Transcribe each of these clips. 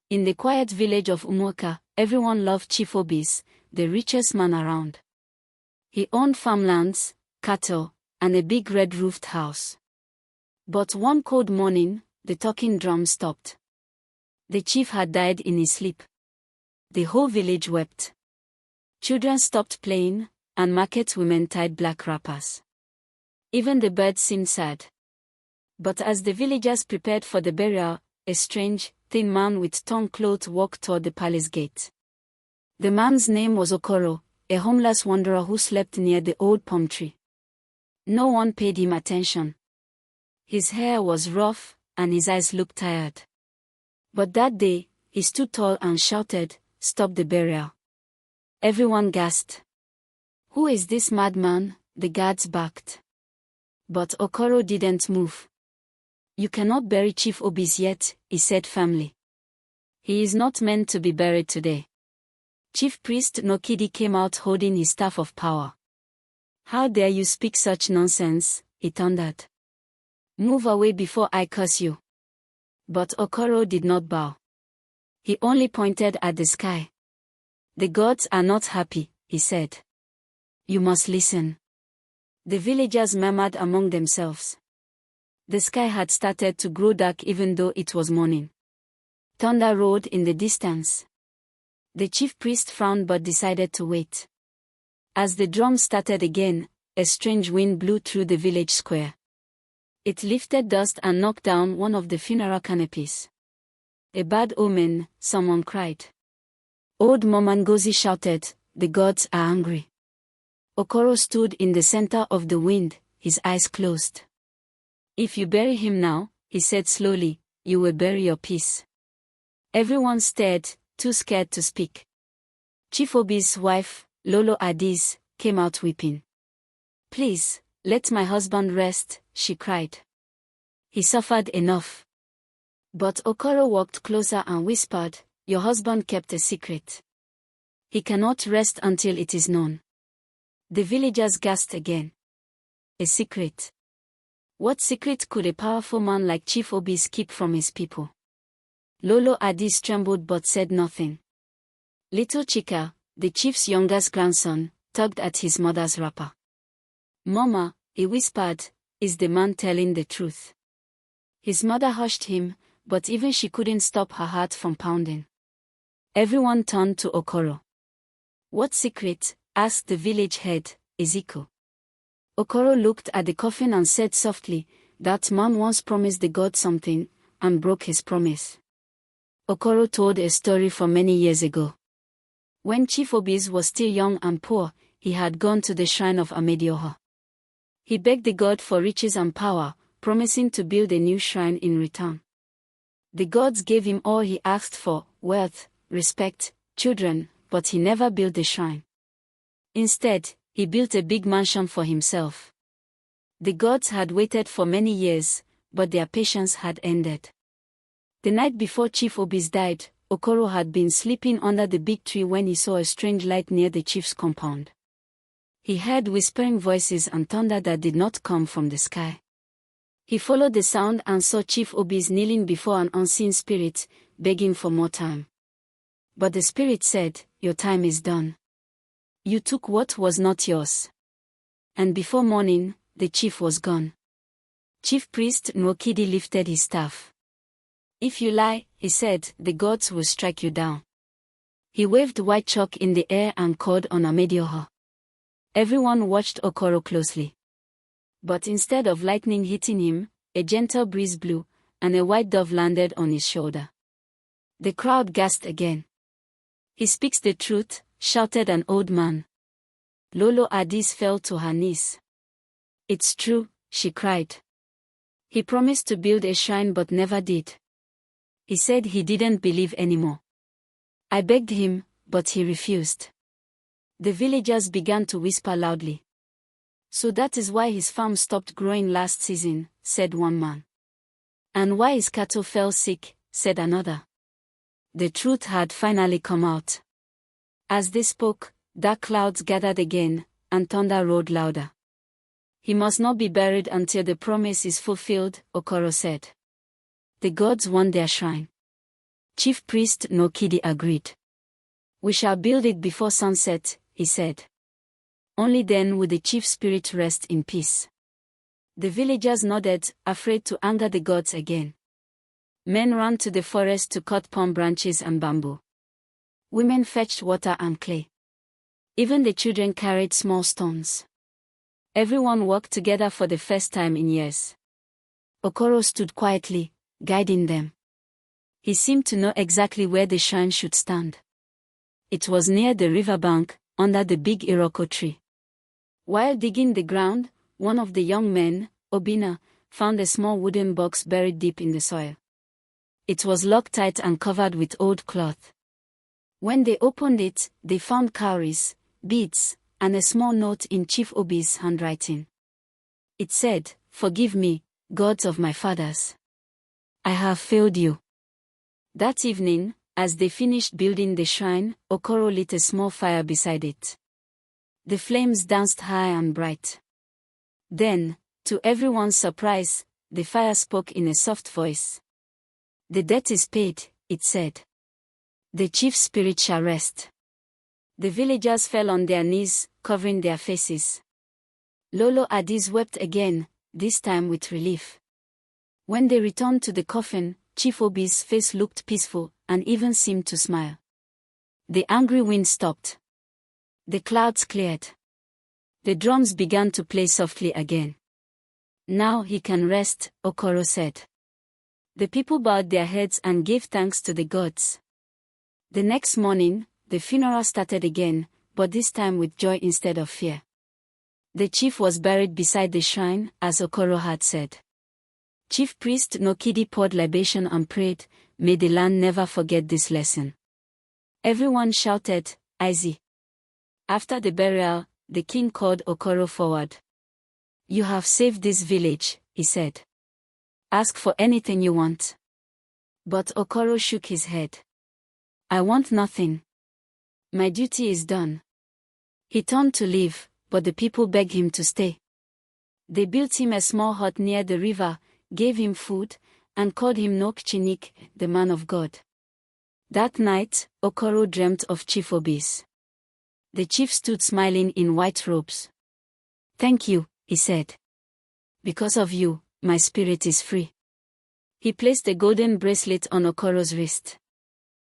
In the quiet village of Umuaka, everyone loved Chief Obieze, the richest man around. He owned farmlands, cattle, and a big red-roofed house. But one cold morning, the talking drum stopped. The chief had died in his sleep. The whole village wept. Children stopped playing, and market women tied black wrappers. Even the birds seemed sad. But as the villagers prepared for the burial, a strange, thin man with torn clothes walked toward the palace gate. The man's name was Okoro, a homeless wanderer who slept near the old palm tree. No one paid him attention. His hair was rough, and his eyes looked tired. But that day, he stood tall and shouted, "Stop the burial." Everyone gasped. "Who is this madman?" the guards barked. But Okoro didn't move. "You cannot bury Chief Obieze yet," he said firmly. "He is not meant to be buried today." Chief Priest Nokidi came out holding his staff of power. "How dare you speak such nonsense?" he thundered. "Move away before I curse you." But Okoro did not bow. He only pointed at the sky. "The gods are not happy," he said. "You must listen." The villagers murmured among themselves. The sky had started to grow dark even though it was morning. Thunder roared in the distance. The chief priest frowned but decided to wait. As the drum started again, a strange wind blew through the village square. It lifted dust and knocked down one of the funeral canopies. "A bad omen," someone cried. Old Momangozi shouted, "The gods are angry." Okoro stood in the center of the wind, his eyes closed. "If you bury him now," he said slowly, "you will bury your peace." Everyone stared, too scared to speak. Chief Obieze's wife, Lolo Adiz, came out weeping. "Please, let my husband rest," she cried. "He suffered enough." But Okoro walked closer and whispered, "Your husband kept a secret. He cannot rest until it is known." The villagers gasped again. A secret? What secret could a powerful man like Chief Obieze keep from his people? Lolo Adiz trembled but said nothing. Little Chika, the chief's youngest grandson, tugged at his mother's wrapper. "Mama," he whispered, "is the man telling the truth?" His mother hushed him, but even she couldn't stop her heart from pounding. Everyone turned to Okoro. "What secret?" asked the village head, Ezekiel. Okoro looked at the coffin and said softly, "That man once promised the god something, and broke his promise." Okoro told a story from many years ago. When Chief Obieze was still young and poor, he had gone to the shrine of Amedioha. He begged the god for riches and power, promising to build a new shrine in return. The gods gave him all he asked for, wealth, respect, children, but he never built the shrine. Instead, he built a big mansion for himself. The gods had waited for many years, but their patience had ended. The night before Chief Obieze died, Okoro had been sleeping under the big tree when he saw a strange light near the chief's compound. He heard whispering voices and thunder that did not come from the sky. He followed the sound and saw Chief Obieze kneeling before an unseen spirit, begging for more time. But the spirit said, "Your time is done. You took what was not yours." And before morning, the chief was gone. Chief Priest Nwokidi lifted his staff. "If you lie," he said, "the gods will strike you down." He waved white chalk in the air and called on Amedioha. Everyone watched Okoro closely. But instead of lightning hitting him, a gentle breeze blew, and a white dove landed on his shoulder. The crowd gasped again. "He speaks the truth," shouted an old man. Lolo Adiz fell to her knees. "It's true," she cried. "He promised to build a shrine but never did. He said he didn't believe anymore. I begged him, but he refused." The villagers began to whisper loudly. "So that is why his farm stopped growing last season," said one man. "And why his cattle fell sick," said another. The truth had finally come out. As they spoke, dark clouds gathered again, and thunder roared louder. "He must not be buried until the promise is fulfilled," Okoro said. "The gods want their shrine. Chief Priest Nokidi agreed. We shall build it before sunset, he said. Only then will the chief spirit rest in peace. The villagers nodded, afraid to anger the gods again. Men ran to the forest to cut palm branches and bamboo. Women fetched water and clay. Even the children carried small stones. Everyone worked together for the first time in years. Okoro stood quietly, guiding them. He seemed to know exactly where the shrine should stand. It was near the riverbank, under the big Iroko tree. While digging the ground, one of the young men, Obina, found a small wooden box buried deep in the soil. It was locked tight and covered with old cloth. When they opened it, they found cowries, beads, and a small note in Chief Obieze's handwriting. It said, "Forgive me, gods of my fathers. I have failed you." That evening, as they finished building the shrine, Okoro lit a small fire beside it. The flames danced high and bright. Then, to everyone's surprise, the fire spoke in a soft voice. "The debt is paid," it said. "The chief spirit shall rest." The villagers fell on their knees, covering their faces. Lolo Adiz wept again, this time with relief. When they returned to the coffin, Chief Obieze's face looked peaceful, and even seemed to smile. The angry wind stopped. The clouds cleared. The drums began to play softly again. "Now he can rest," Okoro said. The people bowed their heads and gave thanks to the gods. The next morning, the funeral started again, but this time with joy instead of fear. The chief was buried beside the shrine, as Okoro had said. Chief Priest Nokidi poured libation and prayed, "May the land never forget this lesson." Everyone shouted, "Izi." After the burial, the king called Okoro forward. "You have saved this village," he said. "Ask for anything you want." But Okoro shook his head. "I want nothing. My duty is done." He turned to leave, but the people begged him to stay. They built him a small hut near the river, gave him food, and called him Nok Chinik, the man of God. That night, Okoro dreamt of Chief Obieze. The chief stood smiling in white robes. "Thank you," he said. "Because of you, my spirit is free." He placed a golden bracelet on Okoro's wrist.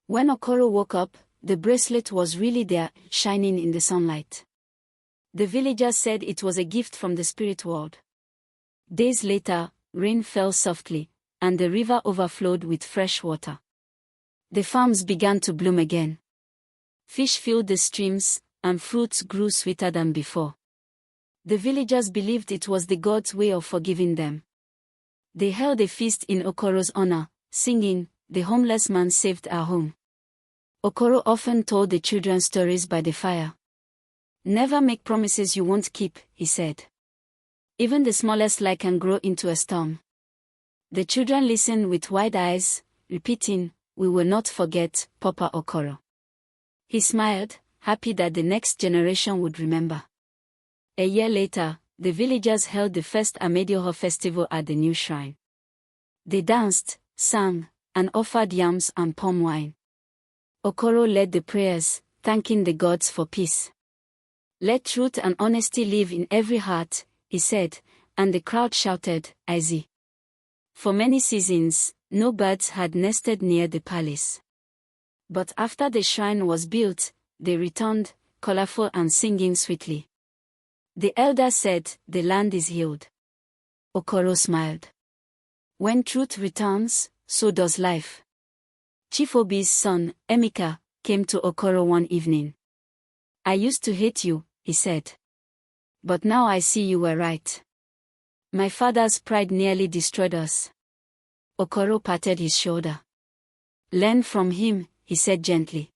When Okoro woke up, the bracelet was really there, shining in the sunlight. The villagers said it was a gift from the spirit world. Days later, rain fell softly, and the river overflowed with fresh water. The farms began to bloom again. Fish filled the streams, and fruits grew sweeter than before. The villagers believed it was the gods' way of forgiving them. They held a feast in Okoro's honor, singing, "The homeless man saved our home." Okoro often told the children stories by the fire. "Never make promises you won't keep," he said. "Even the smallest lie can grow into a storm." The children listened with wide eyes, repeating, "We will not forget, Papa Okoro." He smiled, happy that the next generation would remember. A year later, the villagers held the first Amedioho festival at the new shrine. They danced, sang, and offered yams and palm wine. Okoro led the prayers, thanking the gods for peace. "Let truth and honesty live in every heart," he said, and the crowd shouted, "Izi." For many seasons, no birds had nested near the palace. But after the shrine was built, they returned, colorful and singing sweetly. The elder said, "The land is healed." Okoro smiled. When truth returns, so does life. Chief Obieze's son, Emeka, came to Okoro one evening. "I used to hate you," he said. "But now I see you were right. My father's pride nearly destroyed us." Okoro patted his shoulder. "Learn from him," he said gently.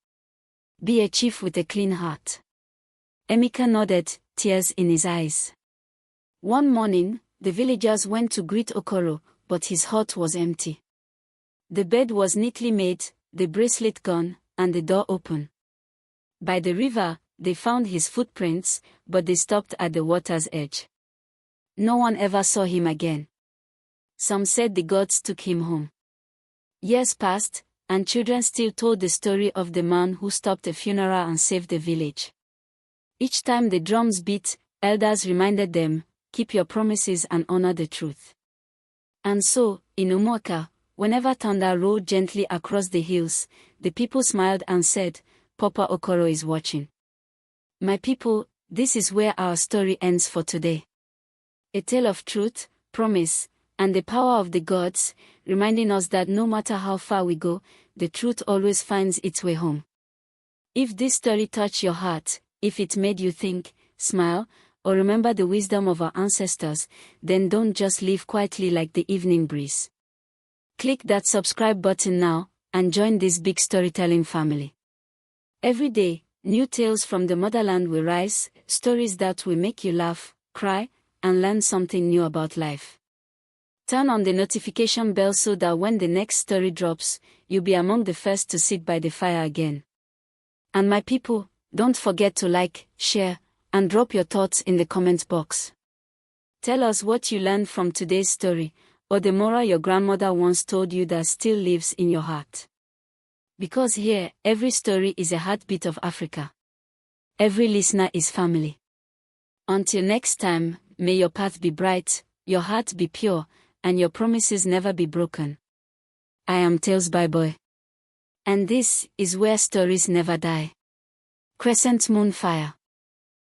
"Be a chief with a clean heart." Emeka nodded, tears in his eyes. One morning, the villagers went to greet Okoro, but his hut was empty. The bed was neatly made, the bracelet gone, and the door open. By the river, they found his footprints, but they stopped at the water's edge. No one ever saw him again. Some said the gods took him home. Years passed, and children still told the story of the man who stopped a funeral and saved the village. Each time the drums beat, elders reminded them, keep your promises and honor the truth. And so, in Umuaka, whenever thunder rolled gently across the hills, the people smiled and said, Papa Okoro is watching. My people, this is where our story ends for today. A tale of truth, promise, and the power of the gods, reminding us that no matter how far we go, the truth always finds its way home. If this story touched your heart, if it made you think, smile, or remember the wisdom of our ancestors, then don't just live quietly like the evening breeze. Click that subscribe button now, and join this big storytelling family. Every day, new tales from the motherland will rise, stories that will make you laugh, cry, and learn something new about life. Turn on the notification bell so that when the next story drops, you'll be among the first to sit by the fire again. And my people, don't forget to like, share, and drop your thoughts in the comment box. Tell us what you learned from today's story, or the moral your grandmother once told you that still lives in your heart. Because here, every story is a heartbeat of Africa. Every listener is family. Until next time, may your path be bright, your heart be pure, and your promises never be broken. I am Tales by BOYE. And this is where stories never die. Crescent Moon Fire.